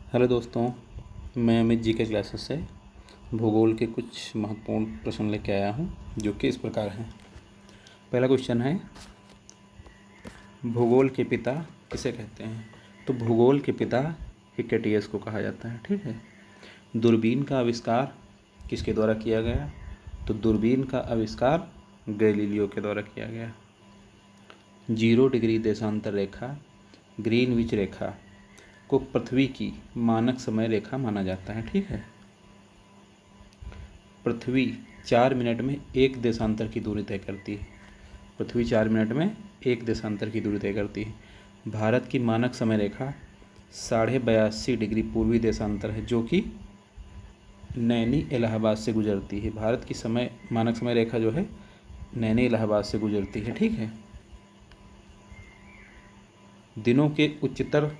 Hello दोस्तों, मैं अमित जी के क्लासेस से भूगोल के कुछ महत्वपूर्ण प्रश्न लेके आया हूँ जो कि इस प्रकार हैं। पहला क्वेश्चन है, भूगोल के पिता किसे कहते हैं? तो भूगोल के पिता हिकटियस को कहा जाता है। ठीक है। दूरबीन का आविष्कार किसके द्वारा किया गया? तो दूरबीन का आविष्कार गैलीलियो के द्वारा किया गया। 0 डिग्री देशांतर रेखा ग्रीनविच रेखा को पृथ्वी की मानक समय रेखा माना जाता है। ठीक है। पृथ्वी 4 मिनट में एक देशांतर की दूरी तय करती है। पृथ्वी 4 मिनट में एक देशांतर की दूरी तय करती है। भारत की मानक समय रेखा 82.5 डिग्री पूर्वी देशांतर है जो कि नैनी इलाहाबाद से गुजरती है। भारत की मानक समय रेखा जो है नैनी इलाहाबाद से गुजरती है। ठीक है। दिनों के उच्चतर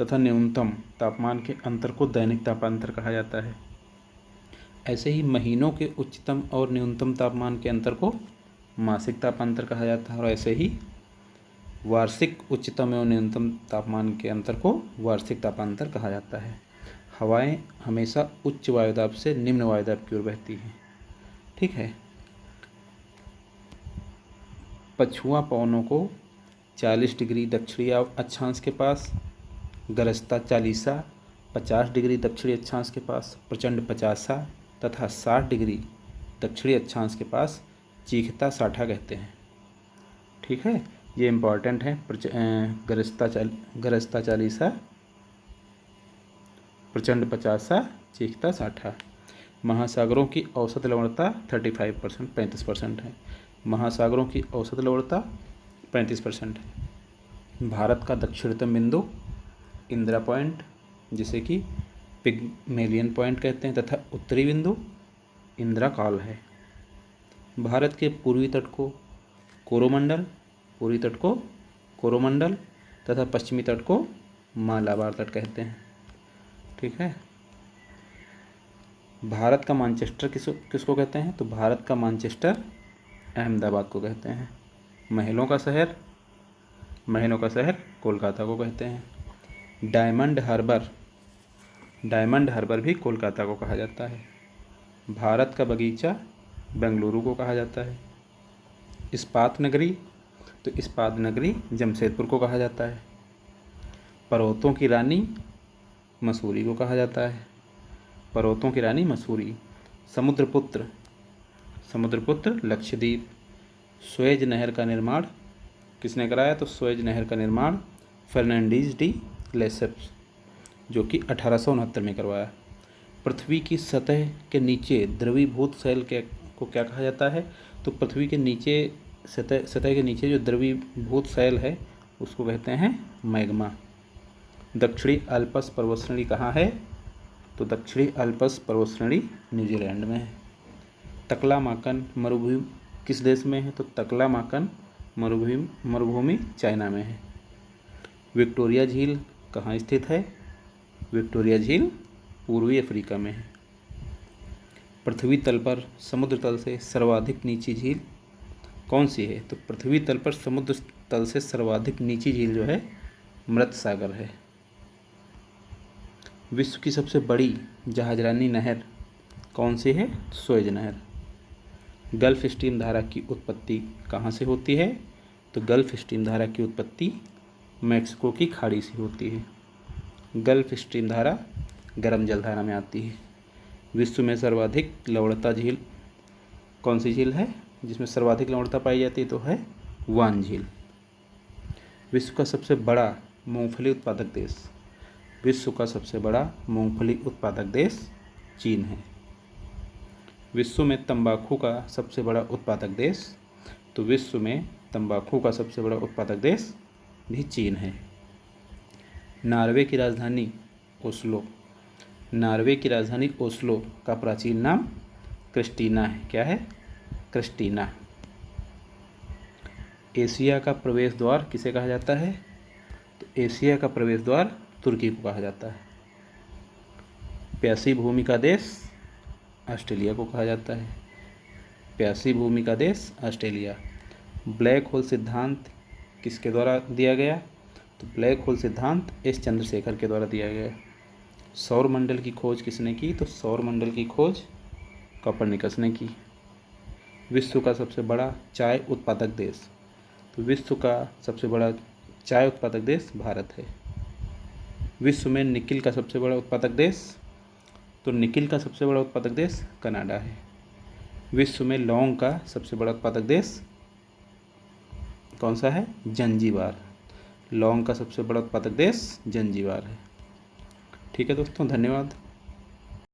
तथा न्यूनतम तापमान के अंतर को दैनिक तापांतर कहा जाता है। ऐसे ही महीनों के उच्चतम और न्यूनतम तापमान के अंतर को मासिक तापांतर कहा जाता है और ऐसे ही वार्षिक उच्चतम एवं न्यूनतम तापमान के अंतर को वार्षिक तापांतर कहा जाता है। हवाएं हमेशा उच्च वायुदाब से निम्न वायुदाब की ओर बहती हैं। ठीक है। पछुआ पवनों को 40 डिग्री दक्षिणी अक्षांश के पास गरजता चालीसा, 50 डिग्री दक्षिणी अक्षांश के पास प्रचंड पचासा तथा 60 डिग्री दक्षिणी अक्षांश के पास चीखता साठा कहते हैं। ठीक है। ये इम्पॉर्टेंट है। गरजता चालीसा, प्रचंड पचासा, चीखता साठा। महासागरों की औसत लवणता 35% 35% है। महासागरों की औसत लवणता 35% है। भारत का दक्षिणतम बिंदु इंदिरा पॉइंट जिसे कि पिग्मेलियन पॉइंट कहते हैं तथा उत्तरी बिंदु इंदिरा कॉल है। भारत के पूर्वी तट को कोरोमंडल तथा पश्चिमी तट को मालाबार तट कहते हैं। ठीक है। भारत का मैनचेस्टर किसको कहते हैं? तो भारत का मैनचेस्टर अहमदाबाद को कहते हैं। महलों का शहर कोलकाता को कहते हैं। डायमंड हार्बर भी कोलकाता को कहा जाता है। भारत का बगीचा बेंगलुरु को कहा जाता है। इस्पात नगरी जमशेदपुर को कहा जाता है। पर्वतों की रानी मसूरी को कहा जाता है। समुद्रपुत्र लक्षद्वीप। सुएज नहर का निर्माण किसने कराया? तो सुएज नहर का निर्माण फर्नांडीज डी लेसेप्स जो कि 1869 में करवाया। पृथ्वी की सतह के नीचे द्रवीभूत शैल को क्या कहा जाता है? तो पृथ्वी के नीचे सतह के नीचे जो द्रवीभूत शैल है उसको कहते हैं मैग्मा। दक्षिणी अल्प्स पर्वतश्रेणी कहाँ है? तो दक्षिणी अल्प्स पर्वतश्रेणी न्यूजीलैंड में है। तकलामाकन मरुभूमि किस देश में है? तो तकलामाकन मरुभूमि चाइना में है। विक्टोरिया झील कहाँ स्थित है? विक्टोरिया झील पूर्वी अफ्रीका में है। पृथ्वी तल पर समुद्र तल से सर्वाधिक नीची झील कौन सी है? तो पृथ्वी तल पर समुद्र तल से सर्वाधिक नीची झील जो है मृत सागर है। विश्व की सबसे बड़ी जहाजरानी नहर कौन सी है? सुएज नहर। गल्फ स्ट्रीम धारा की उत्पत्ति कहाँ से होती है? तो गल्फ स्ट्रीम धारा की उत्पत्ति मैक्सिको की खाड़ी से होती है। गल्फ स्ट्रीम धारा गर्म जल धारा में आती है। विश्व में सर्वाधिक लवणता झील कौन सी झील है जिसमें सर्वाधिक लवणता पाई जाती है? तो है वान झील। विश्व का सबसे बड़ा मूंगफली उत्पादक देश चीन है। विश्व में तंबाकू का सबसे बड़ा उत्पादक देश? तो विश्व में तंबाकू का सबसे बड़ा उत्पादक देश भी चीन है। नॉर्वे की राजधानी ओस्लो का प्राचीन नाम क्रिस्टीना है। क्या है? क्रिस्टीना। एशिया का प्रवेश द्वार किसे कहा जाता है? तो एशिया का प्रवेश द्वार तुर्की को कहा जाता है। प्यासी भूमि का देश ऑस्ट्रेलिया को कहा जाता है। प्यासी भूमि का देश ऑस्ट्रेलिया। ब्लैक होल सिद्धांत किसके द्वारा दिया गया? तो ब्लैक होल सिद्धांत एस चंद्रशेखर के द्वारा दिया गया। सौरमंडल की खोज किसने की? तो सौरमंडल की खोज कोपरनिकस ने की। विश्व का सबसे बड़ा चाय उत्पादक देश? तो विश्व का सबसे बड़ा चाय उत्पादक देश भारत है। विश्व में निकिल का सबसे बड़ा उत्पादक देश? तो निकिल का सबसे बड़ा उत्पादक देश कनाडा है। विश्व में लौंग का सबसे बड़ा उत्पादक देश कौन सा है? जंजीबार। लौंग का सबसे बड़ा उत्पादक देश जंजीबार है। ठीक है दोस्तों, धन्यवाद।